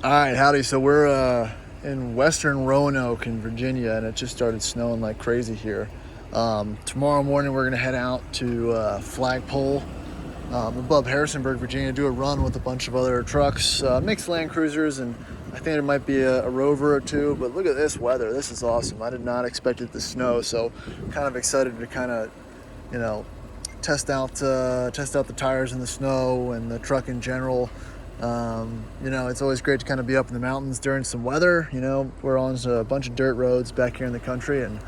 All right, howdy. So we're in western Roanoke in Virginia, and it just started snowing like crazy here. Tomorrow morning, we're going to head out to Flagpole above Harrisonburg, Virginia, do a run with a bunch of other trucks, mixed Land Cruisers, and I think there might be a Rover or two. But look at this weather. This is awesome. I did not expect it to snow, so kind of excited to kind of, you know, test out the tires in the snow and the truck in general. It's always great to kind of be up in the mountains during some weather. We're on a bunch of dirt roads back here in the country, and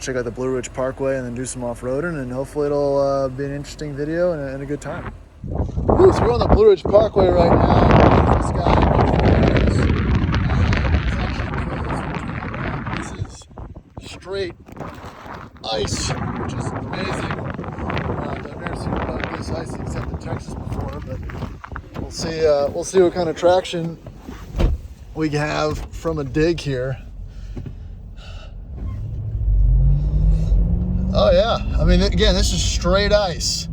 check out the Blue Ridge Parkway and then do some off-roading, and hopefully it'll be an interesting video and a good time. Woo, so we're on the Blue Ridge Parkway right now. Beautiful sky, beautiful areas. This is straight ice, which is amazing. I've never seen it like this icy except in Texas before, but we'll see what kind of traction we have from a dig here. Oh yeah, I mean, again, this is straight ice.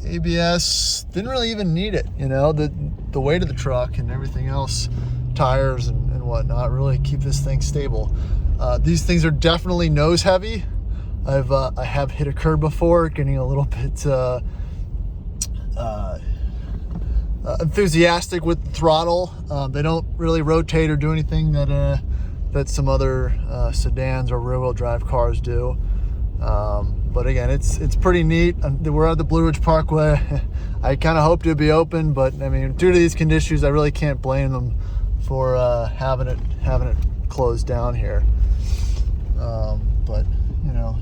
ABS didn't really even need it, the weight of the truck and everything else, tires and whatnot, really keep this thing stable. These things are definitely nose heavy. I have hit a curb before, getting a little bit enthusiastic with the throttle. They don't really rotate or do anything that some other sedans or rear-wheel drive cars do. But again, it's pretty neat. We're at the Blue Ridge Parkway. I kind of hoped it would be open, but I mean, due to these conditions, I really can't blame them for having it closed down here. But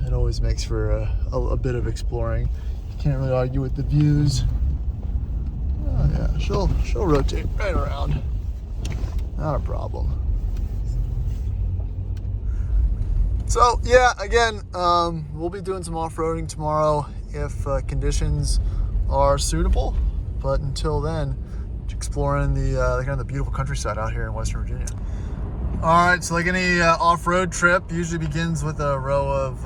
it always makes for a bit of exploring. You can't really argue with the views. Oh yeah, she'll rotate right around. Not a problem. So yeah, again, we'll be doing some off-roading tomorrow if conditions are suitable. But until then, exploring the kind of the beautiful countryside out here in Western Virginia. All right, so like any off-road trip, usually begins with a row of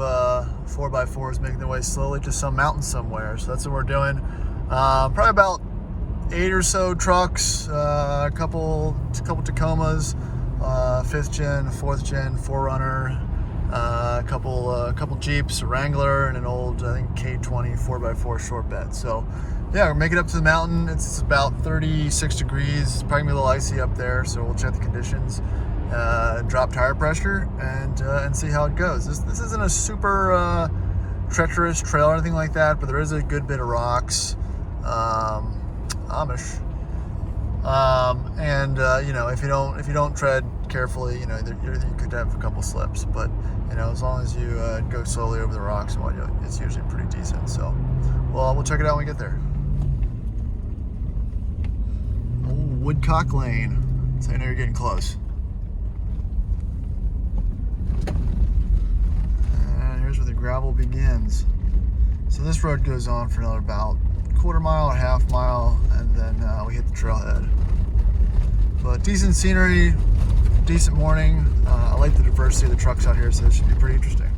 4x4s making their way slowly to some mountain somewhere. So that's what we're doing. Probably about 8 or so trucks, a couple Tacomas, 5th gen, 4th gen, 4Runner, a couple Jeeps, a Wrangler, and an old, I think, K20 4x4 short bed. So yeah, we're making it up to the mountain. It's about 36 degrees. It's probably gonna be a little icy up there, so we'll check the conditions, drop tire pressure, and see how it goes. This isn't a super treacherous trail or anything like that, but there is a good bit of rocks, Amish, and if you don't tread carefully, you could have a couple slips, but as long as you go slowly over the rocks and whatnot, it's usually pretty decent. So we'll check it out when we get there. Old Woodcock Lane, so you know you're getting close. And here's where the gravel begins. So this road goes on for another about quarter mile or half mile, and then we hit the trailhead. But decent scenery, decent morning. I like the diversity of the trucks out here, so it should be pretty interesting.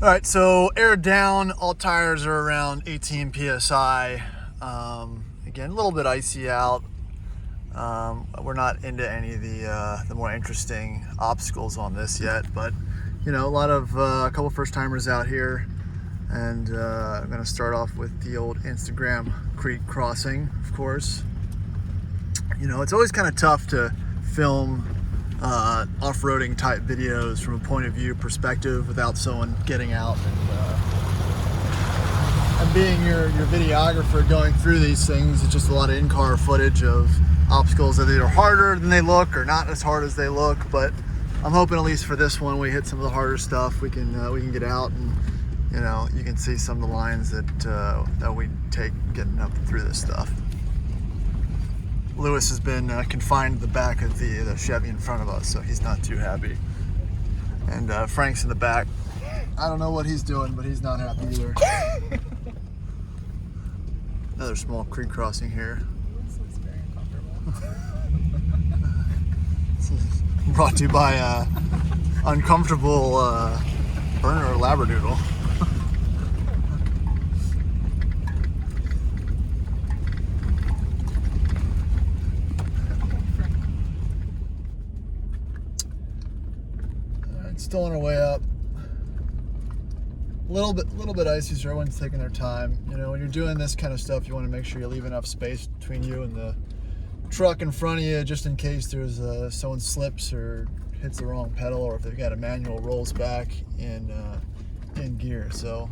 All right, so air down, all tires are around 18 PSI. Again, a little bit icy out. We're not into any of the more interesting obstacles on this yet, but a couple first timers out here, and I'm gonna start off with the old Instagram creek crossing, of course. It's always kind of tough to film off-roading type videos from a point of view perspective without someone getting out and being your videographer going through these things. It's just a lot of in-car footage of obstacles that are either harder than they look or not as hard as they look. But I'm hoping at least for this one we hit some of the harder stuff. We can get out and you can see some of the lines that we take getting up through this stuff. Lewis has been confined to the back of the Chevy in front of us, so he's not too happy. And Frank's in the back. I don't know what he's doing, but he's not happy either. Another small creek crossing here. This looks very uncomfortable. Brought to you by uncomfortable burner or labradoodle. Still on our way up. A little bit icy, so everyone's taking their time. You know, when you're doing this kind of stuff, you want to make sure you leave enough space between you and the truck in front of you, just in case there's someone slips or hits the wrong pedal, or if they've got a manual rolls back in gear. So,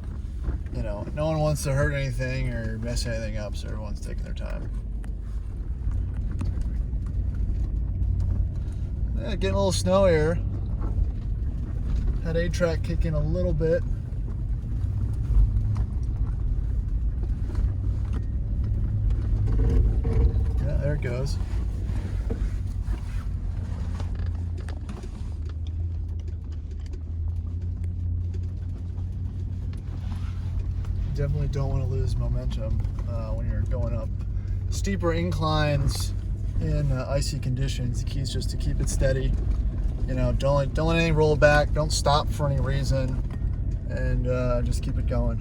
you know, no one wants to hurt anything or mess anything up, so everyone's taking their time. Yeah, getting a little snow here. Had A-track kick in a little bit. Yeah, there it goes. Definitely don't want to lose momentum when you're going up steeper inclines in icy conditions. The key is just to keep it steady. You know, don't let anything roll back. Don't stop for any reason, and just keep it going.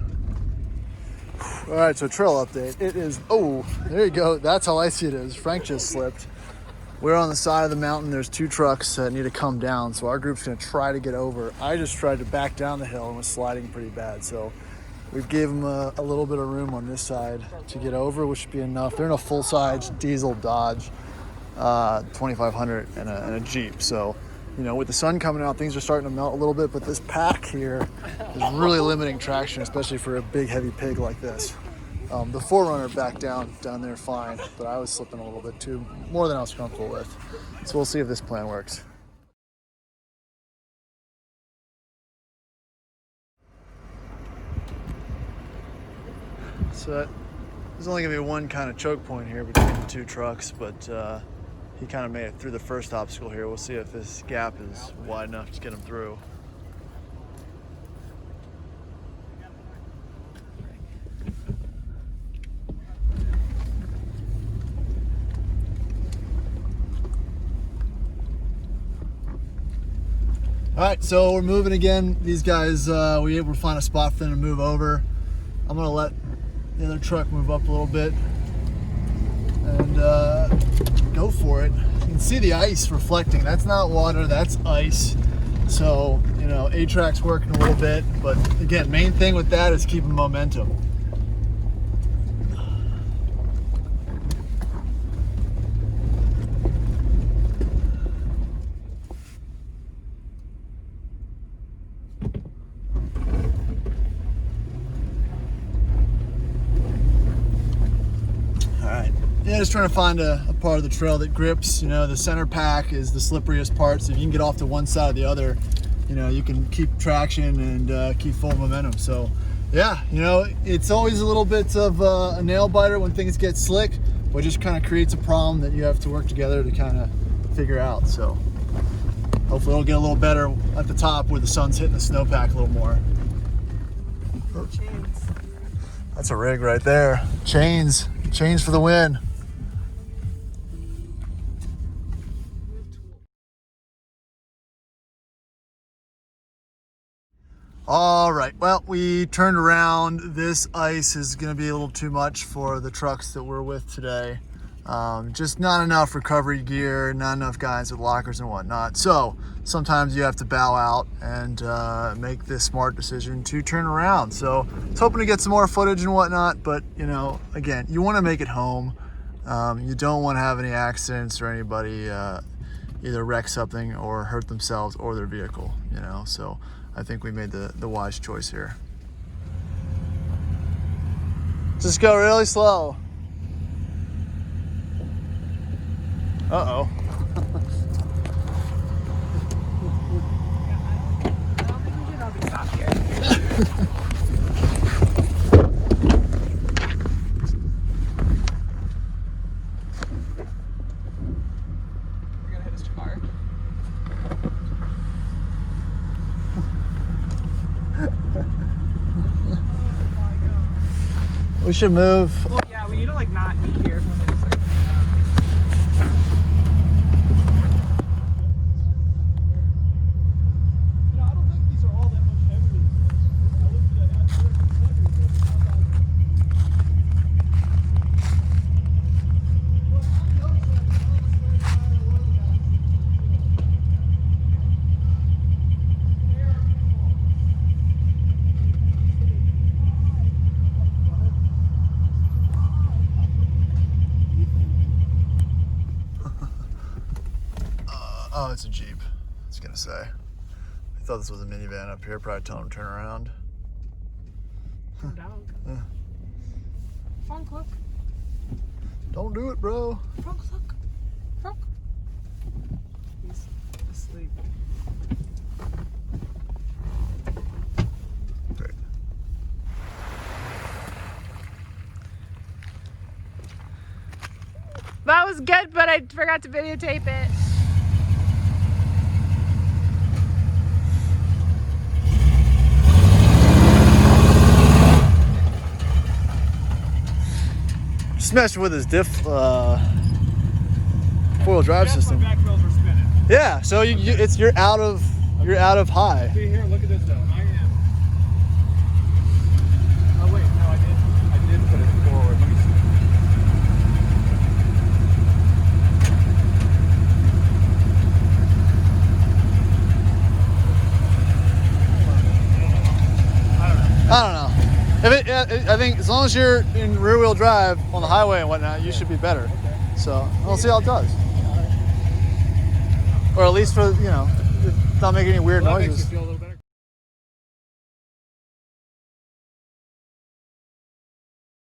All right, so trail update. It is, oh, there you go. That's how icy it is. Frank just slipped. We're on the side of the mountain. There's 2 trucks that need to come down, so our group's gonna try to get over. I just tried to back down the hill and was sliding pretty bad, so we've gave them a little bit of room on this side to get over, which should be enough. They're in a full-size diesel Dodge 2500 and a Jeep, so you know, with the sun coming out, things are starting to melt a little bit, but this pack here is really limiting traction, especially for a big, heavy pig like this. The 4Runner backed down there fine, but I was slipping a little bit too, more than I was comfortable with. So we'll see if this plan works. So there's only gonna be one kind of choke point here between the 2 trucks, but he kind of made it through the first obstacle here. We'll see if this gap is wide enough to get him through. All right, so we're moving again. These guys, we were able to find a spot for them to move over. I'm gonna let the other truck move up a little bit and go for it. You can see the ice reflecting. That's not water, that's ice. So, you know, A-track's working a little bit, but again, main thing with that is keeping momentum. Yeah, just trying to find a part of the trail that grips. You know, the center pack is the slipperiest part, so if you can get off to one side or the other, you know, you can keep traction and keep full momentum. So yeah, you know, it's always a little bit of a nail biter when things get slick, but it just kind of creates a problem that you have to work together to kind of figure out. So hopefully it'll get a little better at the top where the sun's hitting the snowpack a little more. Chains. That's a rig right there. Chains for the win. All right, well, we turned around. This ice is gonna be a little too much for the trucks that we're with today. Just not enough recovery gear, not enough guys with lockers and whatnot. So sometimes you have to bow out and make this smart decision to turn around. So I was hoping to get some more footage and whatnot, but you know, again, you wanna make it home. You don't wanna have any accidents or anybody either wreck something or hurt themselves or their vehicle, you know, so I think we made the wise choice here. Just go really slow. Uh-oh. I don't think we should all be stopped here. We're gonna hit his car. We should move. Well, yeah, we need to like not be here when they start. Oh, it's a Jeep. I was gonna say. I thought this was a minivan up here. Probably tell him to turn around. Dog. Yeah. Frank, look. Don't do it, bro. Frank, look. Frank. He's asleep. Great. That was good, but I forgot to videotape it. Just messing with his diff four-wheel drive system. Back wheels were spinning. Yeah, so you're out of high. See here, look at this though. I am. Oh wait, no, I did put it forward. Let me see. I don't know. I think as long as you're in rear-wheel drive on the highway and whatnot, you should be better. So we'll see how it does. Or at least for, it's not making any weird Well, that makes noises. you feel a little better.